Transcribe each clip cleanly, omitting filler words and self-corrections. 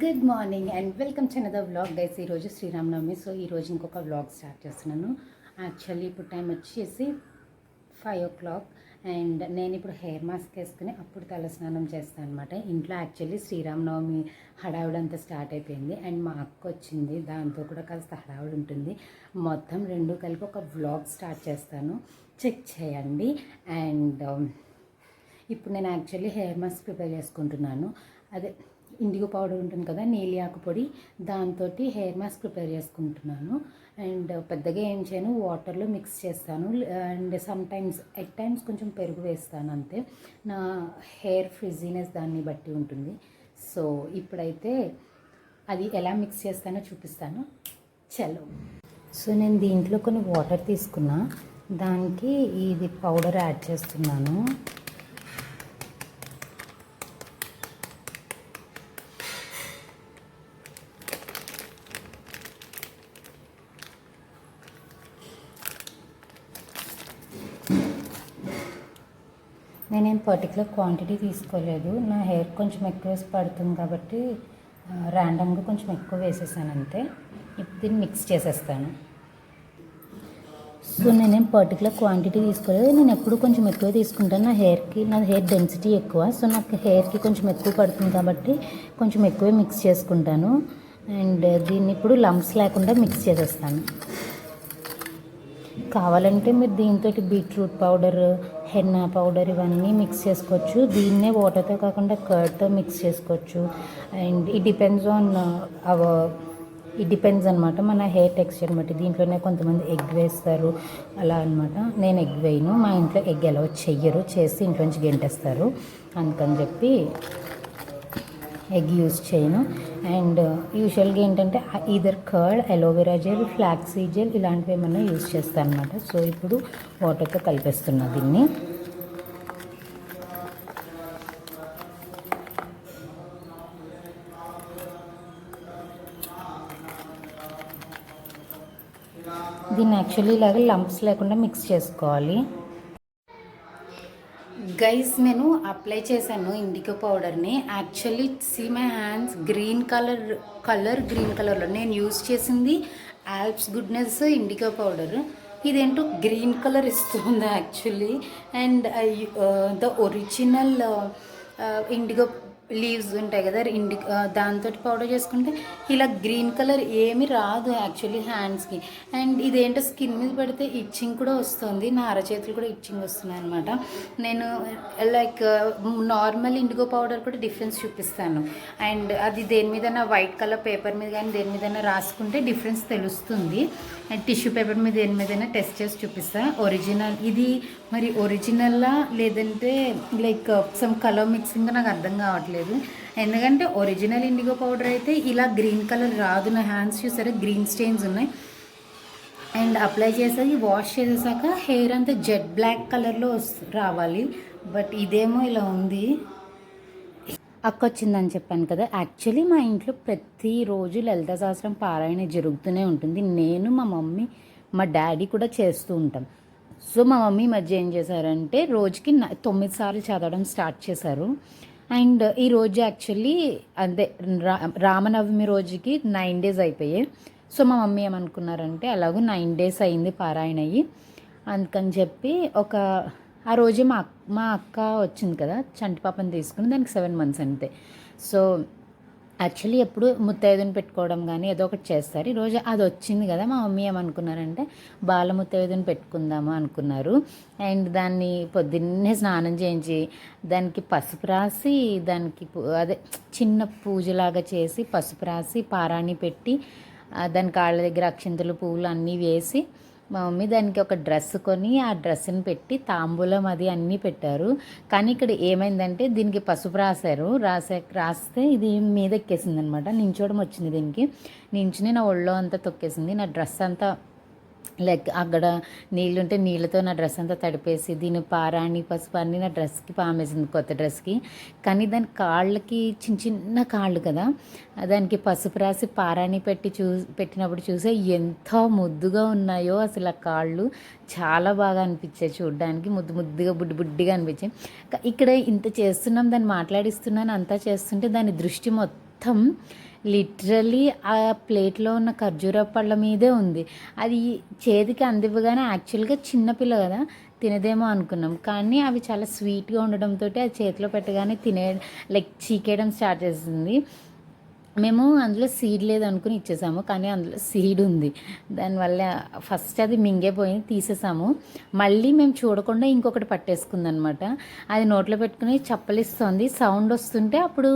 Good morning and welcome to another vlog guys. ఈరోజు Sri Rama Navami. So ఈరోజు ఇంకొక వ్లాగ్ స్టార్ట్ చేస్తున్నాను. యాక్చువల్లీ ఇప్పుడు టైం వచ్చేసి 5 o'clock అండ్ నేను ఇప్పుడు హెయిర్ మాస్క్ వేసుకుని అప్పుడు తల స్నానం చేస్తాను అనమాట. ఇంట్లో యాక్చువల్లీ శ్రీరామనవమి హడావుడంతా స్టార్ట్ అయిపోయింది అండ్ మా అక్క వచ్చింది, దాంతో కూడా కాస్త హడావుడి ఉంటుంది. మొత్తం రెండు కలిపి ఒక వ్లాగ్ స్టార్ట్ చేస్తాను, చెక్ చేయండి. అండ్ ఇప్పుడు నేను యాక్చువల్లీ హెయిర్ మాస్క్ ప్రిపేర్ చేసుకుంటున్నాను. అదే ఇండిగో పౌడర్ ఉంటుంది కదా, నీలి ఆకు పొడి, దాంతో హెయిర్ మాస్క్ ప్రిపేర్ చేసుకుంటున్నాను. అండ్ పెద్దగా ఏం చేయను, వాటర్లో మిక్స్ చేస్తాను అండ్ ఎట్ టైమ్స్ కొంచెం పెరుగు వేస్తాను, అంతే. నా హెయిర్ ఫ్రిజీనెస్ దాన్ని బట్టి ఉంటుంది. సో ఇప్పుడైతే అది ఎలా మిక్స్ చేస్తానో చూపిస్తాను, చలో. సో నేను దీంట్లో కొన్ని వాటర్ తీసుకున్నా, దానికి ఇది పౌడర్ యాడ్ చేస్తున్నాను. నేనేం పర్టికులర్ క్వాంటిటీ తీసుకోలేదు, నా హెయిర్ కొంచెం ఎక్కువ వేసి పడుతుంది కాబట్టి ర్యాండమ్గా కొంచెం ఎక్కువ వేసేసాను, అంతే. ఇప్పుడు దీన్ని మిక్స్ చేసేస్తాను. సో నేనేం పర్టికులర్ క్వాంటిటీ తీసుకోలేదు, నేను ఎప్పుడు కొంచెం ఎక్కువ తీసుకుంటాను. నా హెయిర్ డెన్సిటీ ఎక్కువ, సో నాకు హెయిర్కి కొంచెం ఎక్కువ పడుతుంది కాబట్టి కొంచెం ఎక్కువే మిక్స్ చేసుకుంటాను. అండ్ దీన్ని ఇప్పుడు లంప్స్ లేకుండా మిక్స్ చేసేస్తాను. కావాలంటే మీరు దీంతో బీట్రూట్ పౌడర్, హెన్నా పౌడర్ ఇవన్నీ మిక్స్ చేసుకోవచ్చు. దీన్నే వాటర్తో కాకుండా కర్డ్తో మిక్స్ చేసుకోవచ్చు. అండ్ ఇట్ డిపెండ్స్ అనమాట మన హెయిర్ టెక్స్చర్ బట్టి. దీంట్లోనే కొంతమంది ఎగ్ వేస్తారు, అలా అనమాట. నేను ఎగ్ వేయను, మా ఇంట్లో ఎగ్ ఎలా చెయ్యరు, చేసి ఇంట్లోంచి గెంటేస్తారు, అందుకని చెప్పి ఎగ్ యూజ్ చేయను. అండ్ యూజువల్గా ఏంటంటే either curd, aloe vera gel, flaxseed gel ఇలాంటివి ఏమన్నా యూజ్ చేస్తాను అనమాట. సో ఇప్పుడు వాటర్తో కలిపేస్తున్నా దీన్ని. దీన్ని యాక్చువల్లీ ఇలాగ లంప్స్ లేకుండా మిక్స్ చేసుకోవాలి. గైస్ నేను అప్లై చేశాను ఇండిగో పౌడర్ని. Actually see my hands green కలర్లో నేను యూజ్ చేసింది ఆల్ప్స్ గుడ్నెస్ ఇండిగో పౌడర్. ఇదేంటో గ్రీన్ కలర్ ఇస్తుంది actually. And the original indigo leaves ఉంటాయి కదా, దాంతో పౌడర్ చేసుకుంటే ఇలా గ్రీన్ కలర్ ఏమి రాదు యాక్చువల్లీ హ్యాండ్స్కి. అండ్ ఇదేంటో స్కిన్ మీద పెడితే ఇచ్చింగ్ కూడా వస్తుంది, నా అరచేతులు కూడా ఇచ్చింగ్ వస్తున్నాయి అనమాట. నేను లైక్ నార్మల్ ఇండిగో పౌడర్ కూడా డిఫరెన్స్ చూపిస్తాను. అండ్ అది దేని మీదైనా వైట్ కలర్ పేపర్ మీద కానీ దేని మీదైనా రాసుకుంటే డిఫరెన్స్ తెలుస్తుంది. అండ్ టిష్యూ పేపర్ మీద దేని మీదైనా టెస్ట్ చేసి చూపిస్తాను. ఇది మరి ఒరిజినల్లా లేదంటే లైక్ సమ్ కలర్ మిక్సింగ్ నాకు అర్థం కావట్లేదు. ఎందుకంటే ఒరిజినల్ ఇండిగో పౌడర్ అయితే ఇలా గ్రీన్ కలర్ రాదు. నా హ్యాండ్స్ చూసారా గ్రీన్ స్టెయిన్స్ ఉన్నాయి. అండ్ అప్లై చేసేది వాష్ చేసేసాక హెయిర్ అంతా జెట్ బ్లాక్ కలర్లో రావాలి. బట్ ఇదేమో ఇలా ఉంది. అక్క వచ్చిందని చెప్పాను కదా, యాక్చువల్లీ మా ఇంట్లో ప్రతిరోజు లలిత సహస్రం పారాయణ జరుగుతూనే ఉంటుంది. నేను, మా మమ్మీ, మా డాడీ కూడా చేస్తూ ఉంటాం. సో మా మమ్మీ మధ్య ఏం చేశారంటే రోజుకి 9 సార్లు చదవడం స్టార్ట్ చేశారు. అండ్ ఈరోజు యాక్చువల్లీ అదే రామనవమి రోజుకి 9 days అయిపోయాయి. సో మా మమ్మీ ఏమనుకున్నారంటే అలాగూ 9 days అయింది పారాయణ అయ్యి, అందుకని చెప్పి ఆ రోజే మా అక్క వచ్చింది కదా, చంటి పాపని తీసుకుని, దానికి 7 months అంతే. సో యాక్చువల్లీ ఎప్పుడు ముత్తైదుని పెట్టుకోవడం కానీ ఏదో ఒకటి చేస్తారు. ఈరోజు అది వచ్చింది కదా, మా మమ్మీ ఏమనుకున్నారంటే బాల ముత్తైదుని పెట్టుకుందాము అనుకున్నారు. అండ్ దాన్ని పొద్దున్నే స్నానం చేయించి దానికి పసుపు రాసి, దానికి అదే చిన్న పూజలాగా చేసి పసుపు రాసి పారాణి పెట్టి దాని కాళ్ళ దగ్గర అక్షింతలు పువ్వులు అన్నీ వేసి మా మమ్మీ దానికి ఒక డ్రెస్ కొని ఆ డ్రెస్ని పెట్టి తాంబూలం అది అన్నీ పెట్టారు. కానీ ఇక్కడ ఏమైందంటే దీనికి పసుపు రాస్తే ఇది మీద ఎక్కేసింది అనమాట. నించోవడం వచ్చింది దీనికి, నించుని నా ఒళ్ళో అంతా తొక్కేసింది. నా డ్రెస్ అంతా లైక్ అక్కడ నీళ్ళుంటే నీళ్ళతో నా డ్రెస్ అంతా తడిపేసి దీని పారాణి పసుపు అన్నీ నా డ్రెస్కి పామేసింది, కొత్త డ్రెస్కి. కానీ దాని కాళ్ళకి చిన్న కాళ్ళు కదా, దానికి పసుపు రాసి పారాణి పెట్టినప్పుడు చూసే ఎంత ముద్దుగా ఉన్నాయో అసలు ఆ కాళ్ళు. చాలా బాగా అనిపించాయి చూడడానికి, ముద్దుగా బుడ్డిగా అనిపించాయి. ఇక్కడ ఇంత చేస్తున్నాం, దాన్ని మాట్లాడిస్తున్నాను, అంతా చేస్తుంటే దాని దృష్టి మొత్తం మొత్తం లిటరలీ ఆ ప్లేట్లో ఉన్న ఖర్జూర పళ్ళ మీదే ఉంది. అది చేతికి అందివ్వగానే యాక్చువల్గా చిన్నపిల్ల కదా తినదేమో అనుకున్నాం, కానీ అవి చాలా స్వీట్గా ఉండడంతో అది చేతిలో పెట్టగానే లైక్ చీకేయడం స్టార్ట్ చేసింది. మేము అందులో సీడ్ లేదనుకుని ఇచ్చేసాము, కానీ అందులో సీడ్ ఉంది. దానివల్ల ఫస్ట్ అది మింగేపోయి తీసేసాము. మళ్ళీ మేము చూడకుండా ఇంకొకటి పట్టేసుకుందనమాట. అది నోట్లో పెట్టుకుని చప్పలిస్తోంది, సౌండ్ వస్తుంటే అప్పుడు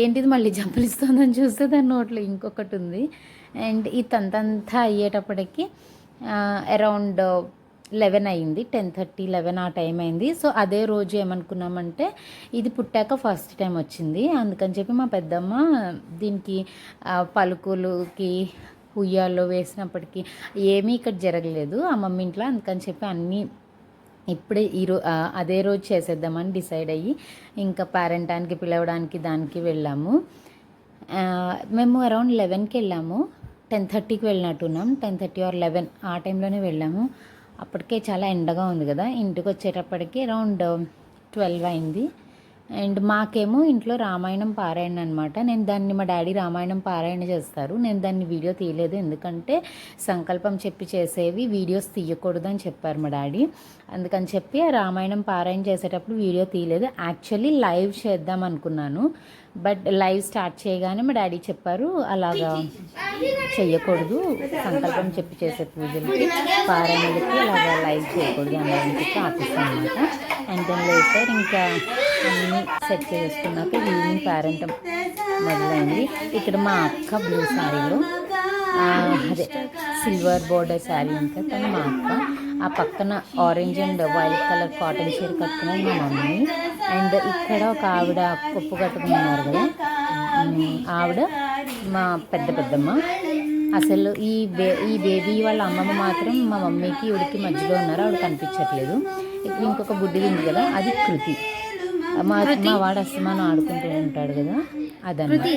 ఏంటిది మళ్ళీ చప్పలిస్తోందని చూస్తే దాని నోట్లో ఇంకొకటి ఉంది. అండ్ ఈ తంతంతా అయ్యేటప్పటికి అరౌండ్ 11 అయింది, 10:30 11 ఆ టైం అయింది. సో అదే రోజు ఏమనుకున్నామంటే ఇది పుట్టాక ఫస్ట్ టైం వచ్చింది, అందుకని చెప్పి మా పెద్దమ్మ దీనికి పలుకులకి ఉయ్యాల్లో వేసినప్పటికీ ఏమీ ఇక్కడ జరగలేదు ఆ మమ్మీ ఇంట్లో. అందుకని చెప్పి అన్నీ ఇప్పుడే అదే రోజు చేసేద్దామని డిసైడ్ అయ్యి ఇంకా పేరెంటానికి పిలవడానికి దానికి వెళ్ళాము. మేము అరౌండ్ 11కి వెళ్ళాము, 10:30కి వెళ్ళినట్టున్నాం. 10:30 ఆర్ 11 ఆ టైంలోనే వెళ్ళాము. అప్పటికే చాలా ఎండగా ఉంది కదా. ఇంటికి వచ్చేటప్పటికి అరౌండ్ 12 అయింది. అండ్ మాకేమో ఇంట్లో రామాయణం పారాయణ అనమాట. నేను దాన్ని మా డాడీ రామాయణం పారాయణ చేస్తారు, నేను దాన్ని వీడియో తీయలేదు, ఎందుకంటే సంకల్పం చెప్పి చేసేవి వీడియోస్ తీయకూడదు అని చెప్పారు మా డాడీ. అందుకని చెప్పి ఆ రామాయణం పారాయణ చేసేటప్పుడు వీడియో తీయలేదు. యాక్చువల్లీ లైవ్ చేద్దాం అనుకున్నాను, బట్ లైవ్ స్టార్ట్ చేయగానే మా డాడీ చెప్పారు అలాగా చెయ్యకూడదు, సంకల్పం చెప్పి చేసే పూజలకి పారాయణలకి అలాగా లైవ్ చేయకూడదు అని చెప్పి ఆపిస్తాను అనమాట. అండ్ దెన్ లేటర్ ఇంకా అన్నీ సెట్ చేసుకున్నాక ఈవినింగ్ పేరెంట్ మొదలైంది. ఇక్కడ మా అక్క బ్లూ శారీలో, అదే సిల్వర్ బోర్డర్ శారీ ఉంటుంది కానీ మా అక్క, ఆ పక్కన orange and white colour cotton చీర కట్టుకున్నది మా మమ్మీ. అండ్ ఇక్కడ ఒక ఆవిడ కొప్పు కట్టుకున్నారు కదా, ఆవిడ మా పెద్దమ్మ. అసలు ఈ బేబీ వాళ్ళ అమ్మమ్మ మాత్రం మా మమ్మీకి ఇవిడికి మధ్యలో ఉన్నారు, ఆవిడ కనిపించట్లేదు. ఇక్కడ ఇంకొక బుడ్డిది ఉంది కదా, అది కృతి. మా వాడు అస్తమానం ఆడుకుంటూ ఉంటాడు కదా, అదన్నమాట.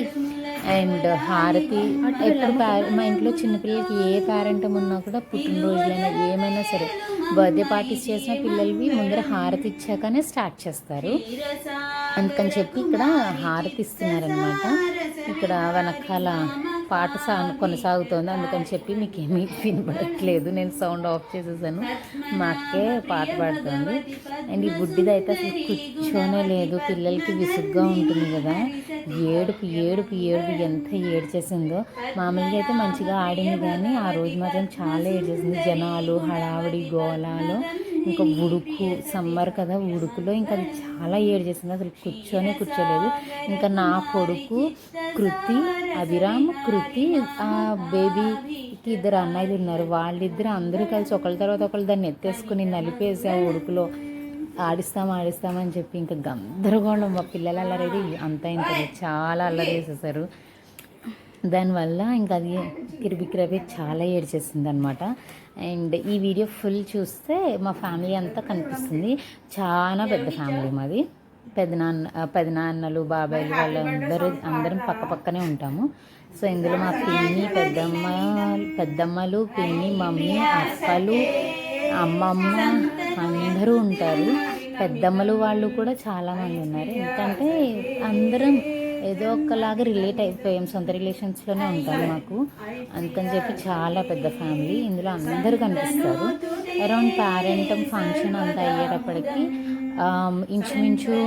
అండ్ హారతి ఎప్పుడు మా ఇంట్లో చిన్నపిల్లలకి ఏ పేరెంటం ఉన్నా కూడా పుట్టినరోజులైనా ఏమైనా సరే బర్త్డే పార్టీస్ చేసిన పిల్లలవి ముందర హారతి ఇచ్చాకనే స్టార్ట్ చేస్తారు. అందుకని చెప్పి ఇక్కడ హారతి ఇస్తున్నారనమాట. ఇక్కడ వెనకాల పాట కొనసాగుతోంది, అందుకని చెప్పి మీకు ఏమీ వినబడట్లేదు, నేను సౌండ్ ఆఫ్ చేసేసాను. మా అక్కే పాట పాడుతుంది. అండ్ ఈ బుడ్డిది అయితే అసలు కూర్చోనే లేదు, పిల్లలకి విసుగ్గా ఉంటుంది కదా, ఏడుపు ఎంత ఏడ్చేసిందో. మామూలుగా అయితే మంచిగా ఆడింది, కానీ ఆ రోజు మాత్రం చాలా ఏడ్చేసింది. జనాలు, హడావిడి, గోళాలు, ఇంకా ఉడుకు, సమ్మర్ కదా, ఉడుకులో ఇంకా అది చాలా ఏడ్చేసింది, అసలు కూర్చోలేదు. ఇంకా నా కొడుకు కృతి, అభిరామ్, కృతి, ఆ బేబీకి 2 అన్నయ్యలు ఉన్నారు, వాళ్ళిద్దరు అందరూ కలిసి ఒకళ్ళ తర్వాత ఒకళ్ళు దాన్ని ఎత్తేసుకుని నలిపేసి ఆ ఉడుకులో ఆడిస్తామని చెప్పి ఇంకా గందరగోళం. మా పిల్లలు అల్లరైతే ఇంత చాలా అల్లరి చేసేసారు. దానివల్ల ఇంకా అది కిరిబిక్కిరవి చాలా ఏడ్చేసింది అనమాట. అండ్ ఈ వీడియో ఫుల్ చూస్తే మా ఫ్యామిలీ అంతా కనిపిస్తుంది. చాలా పెద్ద ఫ్యామిలీ మాది. పెదనాన్నలు, బాబాయిలు అందరం పక్కనే ఉంటాము. సో ఇందులో మా పిన్ని, పెద్దమ్మలు, పిన్ని, మమ్మీ, అక్కలు, అమ్మమ్మ అందరూ ఉంటారు. పెద్దమ్మలు వాళ్ళు కూడా చాలామంది ఉన్నారు. ఎందుకంటే అందరం ఏదో ఒకలాగా రిలేట్ అయిపోయాం, సొంత రిలేషన్స్లోనే ఉంటాం మాకు. అందుకని చెప్పి చాలా పెద్ద ఫ్యామిలీ, ఇందులో అందరూ కనిపిస్తారు. అరౌండ్ పేరెంటం ఫంక్షన్ అంతా అయ్యేటప్పటికి ఇంచుమించు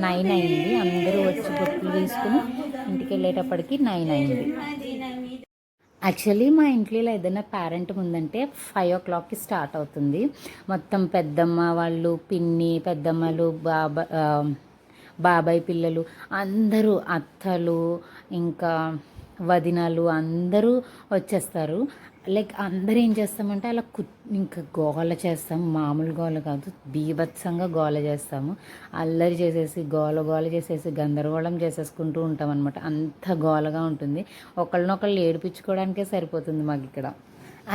9 అయింది. అందరూ వచ్చి బొట్టులు తీసుకుని ఇంటికి వెళ్ళేటప్పటికి 9 అయింది. యాక్చువల్లీ మా ఇంట్లో ఏదైనా పేరెంట్ ఉందంటే 5 o'clockకి స్టార్ట్ అవుతుంది. మొత్తం పెద్దమ్మ వాళ్ళు, పిన్ని, పెద్దమ్మలు, బాబాయ్ పిల్లలు అందరూ, అత్తలు, ఇంకా వదినలు అందరూ వచ్చేస్తారు. లైక్ అందరూ ఏం చేస్తామంటే అలా ఇంకా గోల చేస్తాము, మామూలు గోల కాదు, బీభత్సంగా గోల చేస్తాము. అల్లరి చేసేసి గోల చేసేసి గందరగోళం చేసేసుకుంటూ ఉంటాం అనమాట. అంత గోలగా ఉంటుంది. ఒకళ్ళనొకళ్ళు ఏడిపించుకోవడానికే సరిపోతుంది మాకు ఇక్కడ.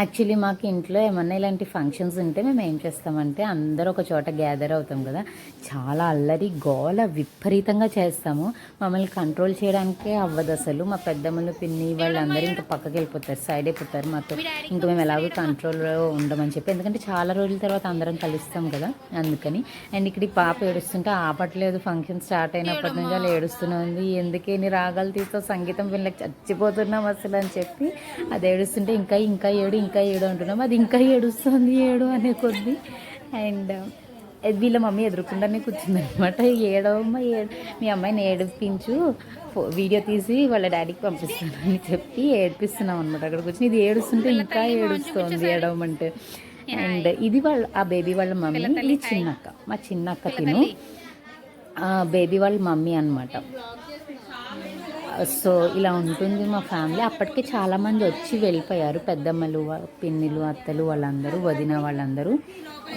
యాక్చువల్లీ మాకు ఇంట్లో ఏమన్నా ఇలాంటి ఫంక్షన్స్ ఉంటే మేము ఏం చేస్తామంటే అందరూ ఒక చోట గ్యాదర్ అవుతాం కదా, చాలా అల్లరి గోల విపరీతంగా చేస్తాము. మమ్మల్ని కంట్రోల్ చేయడానికే అవ్వదు అసలు. మా పెద్దమ్మలు పిన్ని వాళ్ళందరూ ఇంకా పక్కకి వెళ్ళిపోతారు, సైడ్ అయిపోతారు మాతో. ఇంకా మేము ఎలాగో కంట్రోల్లో ఉండమని చెప్పి, ఎందుకంటే చాలా రోజుల తర్వాత అందరం కలుస్తాం కదా అందుకని. అండ్ ఇక్కడ పాప ఏడుస్తుంటే ఆపట్లేదు, ఫంక్షన్ స్టార్ట్ అయినప్పటి నుంచి అలా ఏడుస్తూనే ఉంది. ఎందుకే నీ రాగాలు తీస్తావు, సంగీతం పిల్లలకి చచ్చిపోతున్నాం అసలు అని చెప్పి అది ఏడుస్తుంటే ఇంకా ఇంకా ఏడు అంటున్నాం. అది ఇంకా ఏడుస్తుంది ఏడు అనే కొద్ది. అండ్ వీళ్ళ మమ్మీ ఎదురుకుండానే కూర్చుందనమాట. ఏడవమ్మ మీ అమ్మాయిని ఏడిపించు, వీడియో తీసి వాళ్ళ డాడీకి పంపిస్తాను అని చెప్పి ఏడిపిస్తున్నాం అనమాట. అక్కడ కూర్చొని ఇది ఏడుస్తుంటే ఇంకా ఏడుస్తుంది ఏడవమంటే. అండ్ ఇది ఆ బేబీ వాళ్ళ మమ్మీ, ఇది చిన్నక్క, మా చిన్నక్క తిను బేబీ వాళ్ళ మమ్మీ అనమాట. సో ఇలా ఉంటుంది మా ఫ్యామిలీ. అప్పటికే చాలామంది వచ్చి వెళ్ళిపోయారు, పెద్దమ్మలు పిన్నిలు అత్తలు వాళ్ళందరూ, వదిన వాళ్ళందరూ.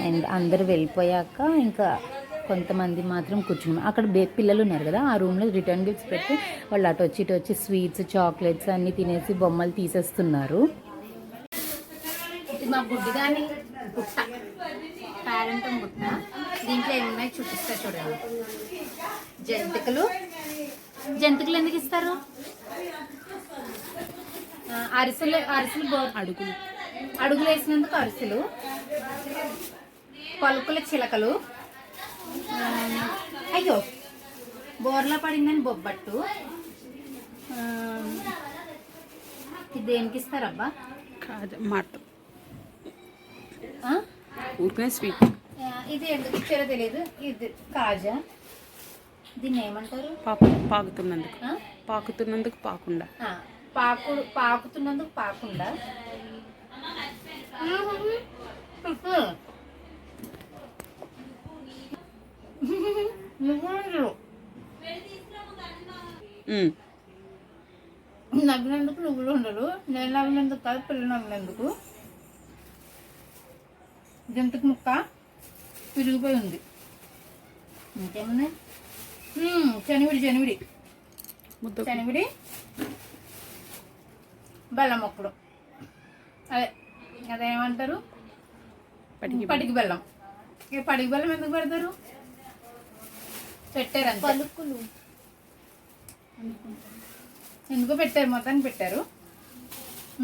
అండ్ అందరూ వెళ్ళిపోయాక ఇంకా కొంతమంది మాత్రం కూర్చున్నాం. అక్కడ పిల్లలు ఉన్నారు కదా, ఆ రూమ్లో రిటర్న్ గిఫ్ట్స్ పెట్టి వాళ్ళు అటు వచ్చి స్వీట్స్ చాక్లెట్స్ అన్నీ తినేసి బొమ్మలు తీసేస్తున్నారు. ఇది మా గుడ్డిదాని గుట్ట, పేరెంటం గుట్ట. దీంట్లో ఏమున్నాయి చూపిస్తా చూడండి. జంతికలు ఎందుకు ఇస్తారు? అరిసెలు అడుగులు వేసినందుకు అరిసెలు, పలుకుల చిలకలు, అయ్యో బోర్లా పడిందని బొబ్బట్టు. ఇది దేనికి ఇస్తారబ్బా? స్వీట్. ఇది ఎందుకు ఇచ్చారో తెలియదు. ఇది కాజా. దీన్ని ఏమంటారు? పాకుతున్నందుకు పాకుండా, పాకుతున్నందుకు పాకుండా. నవ్వినందుకు నువ్వులు ఉండరు, నేను నవ్వినందుకు కాదు, పిల్లలు నవ్వినందుకు. జంతుకు ముక్క విరిగిపోయి ఉంది. ఇంకేమున్నాయి? శనివిడి బెల్లం మొక్కలు, అదేమంటారు? పటికి బెల్లం. పటికి బెల్లం ఎందుకు పెడతారు? పెట్టారు పలుకులు ఎందుకో పెట్టారు, మొత్తానికి పెట్టారు.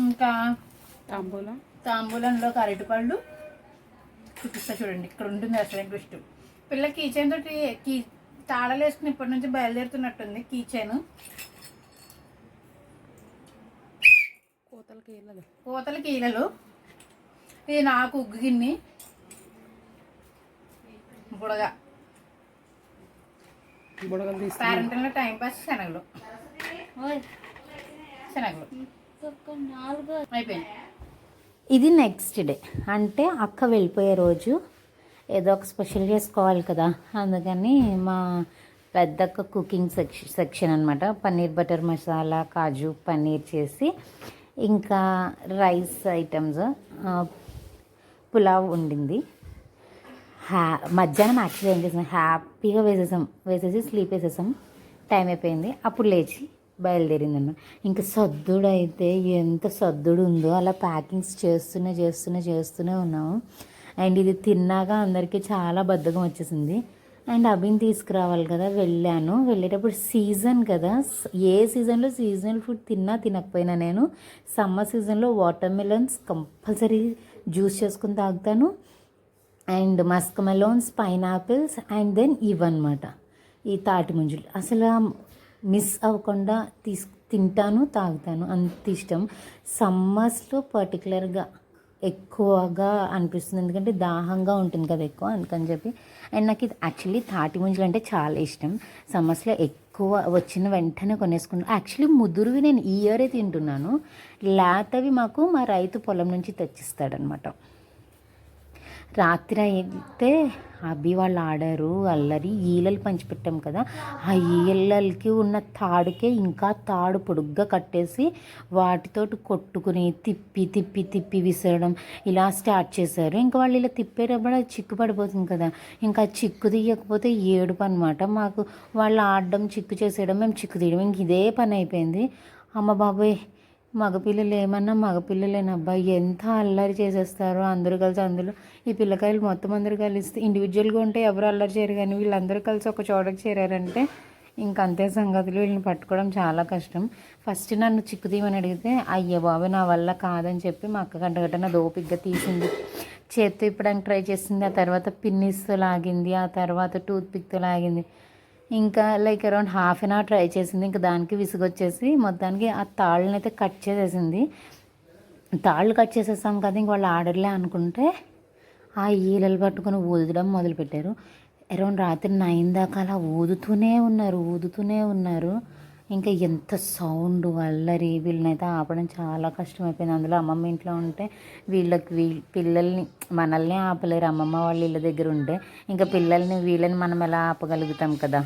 ఇంకా తాంబూలంలో అరటిపళ్ళు చూపిస్తా చూడండి. ఇక్కడ ఉంటుంది అసలు ట్విస్ట్. పిల్ల కీచైన్ తోటి తాళాలు వేసుకుని ఇప్పటి నుంచి బయలుదేరుతున్నట్టుంది. కీచైన్ కోతలకి ఈలలు. ఇది నాకు ఉగ్గు గిన్నె, బుడగ పేరెంటంలో టైం పాస్ శనగలు అయిపోయింది. ఇది నెక్స్ట్ డే, అంటే అక్క వెళ్ళిపోయే రోజు. ఏదో ఒక స్పెషల్ చేసుకోవాలి కదా, అందుకని మా పెద్దక్క కుకింగ్ సెక్షన్ అనమాట. పన్నీర్ బటర్ మసాలా, కాజు పన్నీర్ చేసి, ఇంకా రైస్ ఐటమ్స్, పులావ్ ఉండింది. మధ్యాహ్నం యాక్చువల్లీ ఏం చేసాం, హ్యాపీగా వేసేసి స్లీప్ వేసేసాం. టైం అయిపోయింది, అప్పుడు లేచి బయలుదేరిందన్న. ఇంకా సర్దుడు అయితే ఎంత సర్దుడు ఉందో, అలా ప్యాకింగ్స్ చేస్తూనే ఉన్నాము. అండ్ ఇది తిన్నాక అందరికీ చాలా బద్ధకం వచ్చేసింది. అండ్ అభిని తీసుకురావాలి కదా, వెళ్ళేటప్పుడు సీజన్ కదా, ఏ సీజన్లో సీజనల్ ఫుడ్ తినకపోయినా నేను సమ్మర్ సీజన్లో వాటర్ మిలన్స్ కంపల్సరీ జ్యూస్ చేసుకుని తాగుతాను. And musk melons, pineapples, and then ఇవన్నమాట ఈ తాటి ముంజులు. అసలు మిస్ అవ్వకుండా తింటాను, తాగుతాను, అంత ఇష్టం. సమ్మర్స్లో పర్టికులర్గా ఎక్కువగా అనిపిస్తుంది, ఎందుకంటే దాహంగా ఉంటుంది కదా ఎక్కువ, అందుకని చెప్పి. అండ్ నాకు ఇది యాక్చువల్లీ తాటి ముంజలు అంటే చాలా ఇష్టం. సమ్మర్స్లో ఎక్కువ వచ్చిన వెంటనే కొనేసుకున్నాను. యాక్చువల్లీ ముదురువి నేను ఈ ఇయరే తింటున్నాను, లేతవి మాకు మా రైతు పొలం నుంచి తెచ్చిస్తాడనమాట. రాత్రి అయితే అబ్బి వాళ్ళు ఆడారు అల్లరి. ఈలలు పంచిపెట్టాం కదా, ఆ ఈలలకి ఉన్న తాడుకే ఇంకా తాడు పొడుగ్గా కట్టేసి వాటితోటి కొట్టుకుని తిప్పి విసరడం ఇలా స్టార్ట్ చేశారు. ఇంకా వాళ్ళు ఇలా తిప్పేటప్పుడు అది చిక్కు పడిపోతుంది కదా, ఇంకా చిక్కు తీయకపోతే ఏడుపు అనమాట మాకు. వాళ్ళు ఆడడం, చిక్కు చేసేయడం, మేము చిక్కు తీయడం, ఇంక ఇదే పని అయిపోయింది. అమ్మ బాబోయ్ మగపిల్లలు ఏమన్నా మగపిల్లలేనబ్బా, ఎంత అల్లరి చేసేస్తారో అందరూ కలిసి. అందులో ఈ పిల్లకాయలు మొత్తం అందరూ కలిసి ఇండివిజువల్గా ఉంటే ఎవరు అల్లరి చేయరు, కానీ వీళ్ళందరూ కలిసి ఒక చోటకి చేరారంటే ఇంకంతే సంగతులు. వీళ్ళని పట్టుకోవడం చాలా కష్టం. ఫస్ట్ నన్ను చిక్కు తీయమని అడిగితే అయ్యో బాబు నా వల్ల కాదని చెప్పి మా అక్క గంట నాది ఓపిగ్గా తీసింది. చేత్తో ఇప్పడానికి ట్రై చేసింది, ఆ తర్వాత పిన్నిస్తో లాగింది, ఆ తర్వాత టూత్ పిక్తో లాగింది. ఇంకా like around half an hour try చేసింది. ఇంకా దానికి విసుగొచ్చేసి మొత్తానికి ఆ తాళ్ళని అయితే కట్ చేసేసింది. తాళ్ళు కట్ చేసేస్తాం కదా, ఇంక వాళ్ళు ఆర్డర్లే అనుకుంటే ఆ ఈలలు పట్టుకొని ఊదడం మొదలుపెట్టారు. అరౌండ్ రాత్రి 9 దాకా అలా ఊదుతూనే ఉన్నారు. ఇంకా ఎంత సౌండ్ అల్లరి, వీళ్ళనైతే ఆపడం చాలా కష్టమైపోయింది. అందులో అమ్మమ్మ ఇంట్లో ఉంటే పిల్లల్ని మనల్ని ఆపలేరు, అమ్మమ్మ వాళ్ళ ఇళ్ళ దగ్గర ఉంటే ఇంకా వీళ్ళని మనం ఎలా ఆపగలుగుతాం కదా.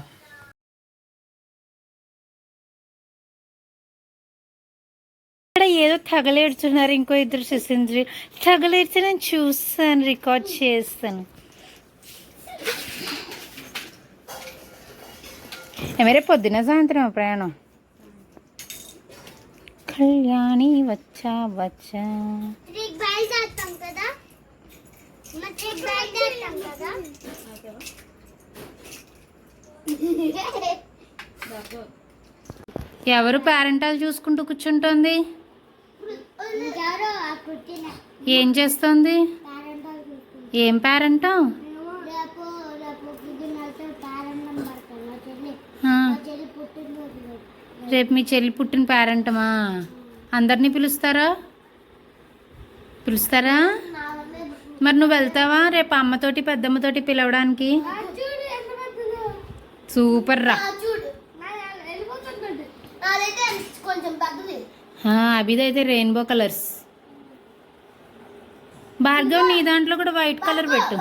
ఇక్కడ ఏదో తగలేడుతున్నారు, ఇంకో ఇద్దరు చూసింది. తగలేడితే నేను చూస్తాను, రికార్డ్ చేస్తాను. ఏమరే పొద్దున సాయంత్రం ప్రయాణం. కళ్యాణి వచ్చా ఎవరు పేరెంటాలు చూసుకుంటూ కూర్చుంటుంది? ఏం చేస్తుంది? ఏం పేరెంటం? రేపు మీ చెల్లి పుట్టిన పేరెంటమా? అందరినీ పిలుస్తారా? మరి నువ్వు వెళ్తావా రేపు అమ్మతోటి పెద్దమ్మతోటి పిలవడానికి? సూపర్ రా. అభిదైతే రెయిన్బో కలర్స్. భార్గవ్ నీ దాంట్లో కూడా వైట్ కలర్ పెట్టు.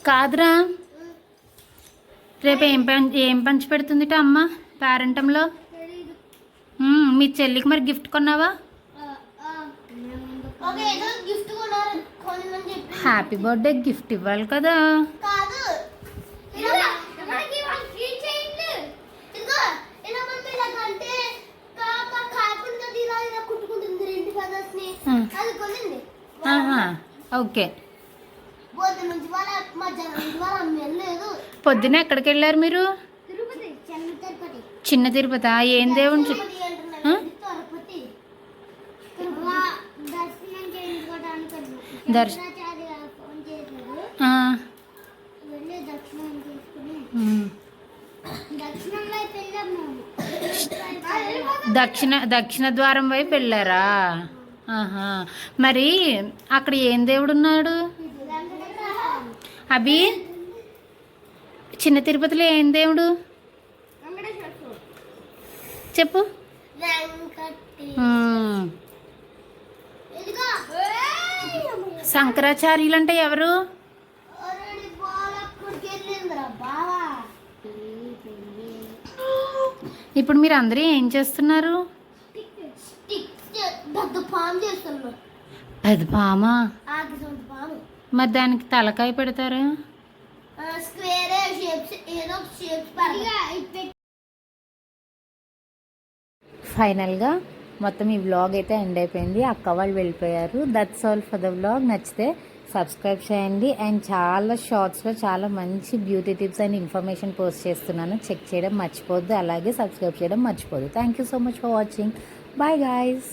కాదురా, రేపు ఏం పంచి పెడుతుంది అమ్మ పేరెంటంలో? మీ చెల్లికి మరి గిఫ్ట్ కొన్నావా? హ్యాపీ బర్త్డే గిఫ్ట్ ఇవ్వాలి కదా. ఓకే. పొద్దున ఎక్కడికి వెళ్ళారు మీరు? చిన్న తిరుపతి. ఏం దేవుని దక్షిణ ద్వారం వైపు వెళ్ళారా? మరి అక్కడ ఏం దేవుడు ఉన్నాడు? అభి, చిన్న తిరుపతిలో ఏం దేవుడు చెప్పు. శంకరాచార్యులు అంటే ఎవరు? ఇప్పుడు మీరు అందరూ ఏం చేస్తున్నారు? పెద్ద పామా? మరి దానికి తలకాయ పెడతారా? ఫైనల్గా మొత్తం ఈ వ్లాగ్ అయితే ఎండ్ అయిపోయింది. అక్క వాళ్ళు వెళ్ళిపోయారు. That's all for the vlog. నచ్చితే సబ్స్క్రైబ్ చేయండి. అండ్ చాలా షార్ట్స్లో చాలా మంచి beauty tips and information post చేస్తున్నాను. చెక్ చేయడం మర్చిపోద్దు, అలాగే సబ్స్క్రైబ్ చేయడం మర్చిపోద్దు. Thank you so much for watching. Bye guys.